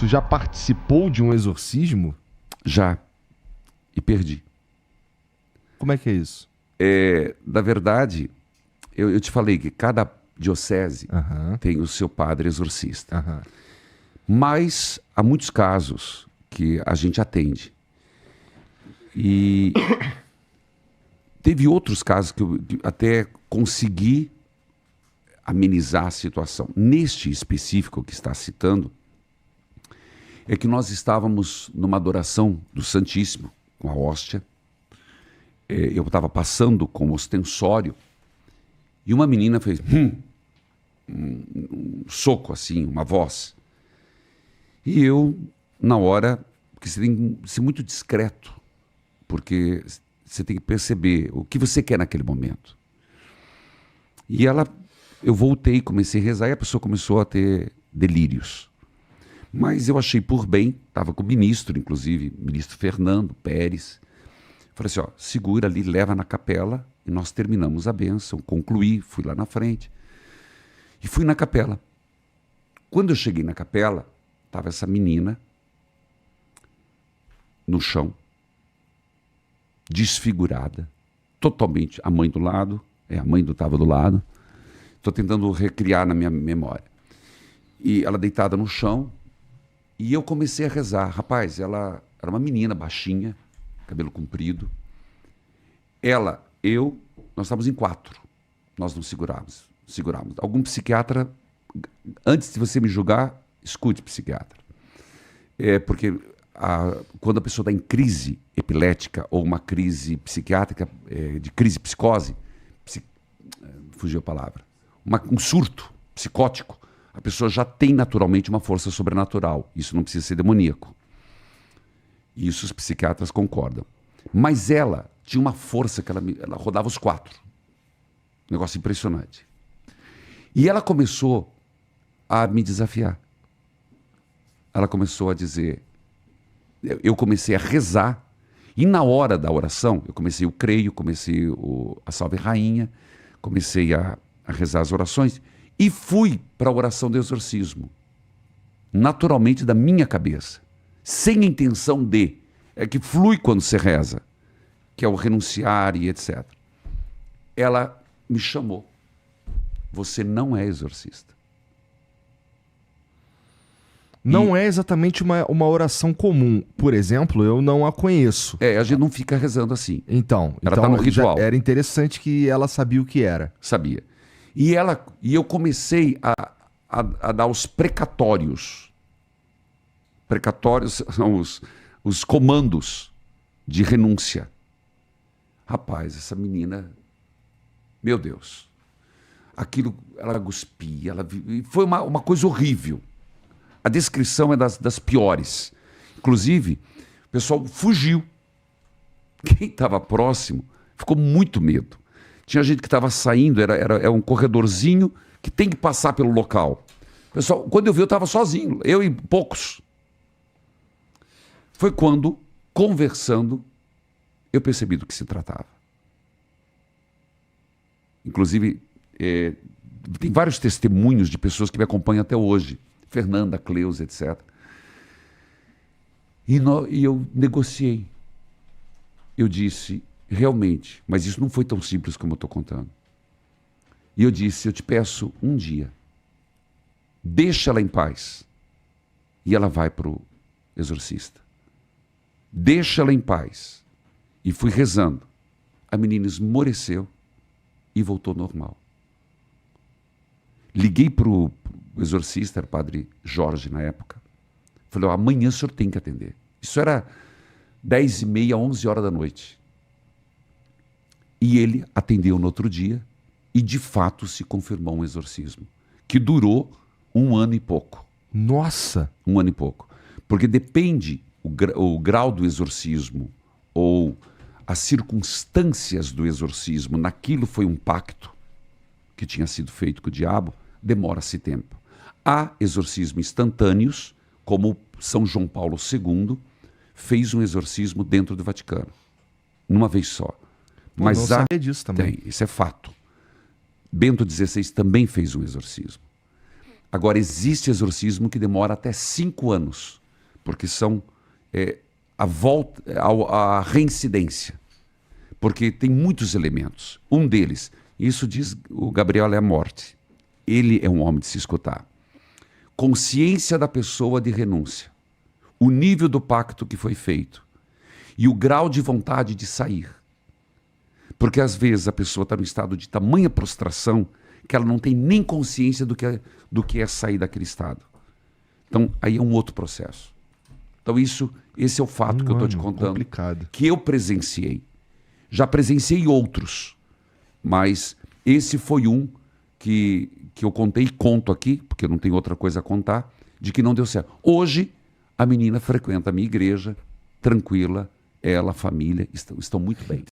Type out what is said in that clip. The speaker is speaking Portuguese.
Tu já participou de um exorcismo? Já. E perdi. Como é que é isso? Na verdade, eu te falei que cada diocese tem o seu padre exorcista. Mas há muitos casos que a gente atende. E teve outros casos que eu até consegui amenizar a situação. Neste específico que está citando, é que nós estávamos numa adoração do Santíssimo, com a hóstia. Eu estava passando com o ostensório e uma menina fez um soco assim, uma voz. E eu, na hora, porque você tem que ser muito discreto, porque você tem que perceber o que você quer naquele momento. E eu voltei, comecei a rezar e a pessoa começou a ter delírios. Mas eu achei por bem, estava com o ministro, inclusive, ministro Fernando Pérez. Falei assim, segura ali, leva na capela e nós terminamos a bênção. Concluí, fui lá na frente e fui na capela. Quando eu cheguei na capela, estava essa menina no chão, desfigurada, totalmente, a mãe do lado, a mãe estava do lado. Estou tentando recriar na minha memória. E ela deitada no chão, e eu comecei a rezar. Rapaz, ela era uma menina baixinha, cabelo comprido. Nós estávamos em 4. Nós não segurávamos. Algum psiquiatra, antes de você me julgar, escute psiquiatra. Porque quando a pessoa está em crise epilética ou uma crise psiquiátrica, de crise psicose, fugiu a palavra, um surto psicótico, a pessoa já tem naturalmente uma força sobrenatural. Isso não precisa ser demoníaco. Isso os psiquiatras concordam. Mas ela tinha uma força que ela rodava os 4. Negócio impressionante. E ela começou a me desafiar. Ela começou a dizer... Eu comecei a rezar. E na hora da oração, eu comecei o creio, comecei a Salve Rainha, comecei a rezar as orações e fui para a oração do exorcismo. Naturalmente da minha cabeça. Sem intenção de... É que flui quando você reza, que é o renunciar e etc. Ela me chamou. Você não é exorcista. Não é exatamente uma oração comum. Por exemplo, eu não a conheço. A gente não fica rezando assim. Então ela está no ritual. Era interessante que ela sabia o que era. Sabia. E eu comecei a dar os precatórios. Precatórios são os comandos de renúncia. Rapaz, essa menina, meu Deus, aquilo, ela cuspia, foi uma coisa horrível. A descrição é das piores. Inclusive, o pessoal fugiu. Quem estava próximo ficou muito medo. Tinha gente que estava saindo, era um corredorzinho que tem que passar pelo local. Pessoal, quando eu vi, eu estava sozinho, eu e poucos. Foi quando, conversando, eu percebi do que se tratava. Inclusive, tem vários testemunhos de pessoas que me acompanham até hoje. Fernanda, Cleusa, etc. E eu negociei. Eu disse, realmente, mas isso não foi tão simples como eu estou contando. E eu disse, eu te peço um dia, deixa ela em paz. E ela vai para o exorcista. Deixa ela em paz. E fui rezando. A menina esmoreceu e voltou normal. Liguei para o exorcista, era o padre Jorge na época. Falei, amanhã o senhor tem que atender. Isso era 10h30, 11 horas da noite. E ele atendeu no outro dia e de fato se confirmou um exorcismo. Que durou 1 ano e pouco. Nossa! 1 ano e pouco. Porque depende o grau do exorcismo ou as circunstâncias do exorcismo, naquilo foi um pacto que tinha sido feito com o diabo, demora-se tempo. Há exorcismos instantâneos, como São João Paulo II fez um exorcismo dentro do Vaticano, numa vez só. Mas não sabia disso também. Isso é fato. Bento XVI também fez um exorcismo. Agora, existe exorcismo que demora até 5 anos, porque são a volta, a reincidência. Porque tem muitos elementos. Um deles, isso diz o Gabriel, é a morte. Ele é um homem de se escutar. Consciência da pessoa de renúncia. O nível do pacto que foi feito. E o grau de vontade de sair. Porque às vezes a pessoa está num estado de tamanha prostração que ela não tem nem consciência do que é sair daquele estado. Então, aí é um outro processo. Então, esse é o fato que eu estou te contando. Complicado. Que eu presenciei. Já presenciei outros, mas esse foi um que eu contei e conto aqui, porque eu não tenho outra coisa a contar, de que não deu certo. Hoje, a menina frequenta a minha igreja, tranquila, ela, a família, estão muito bem.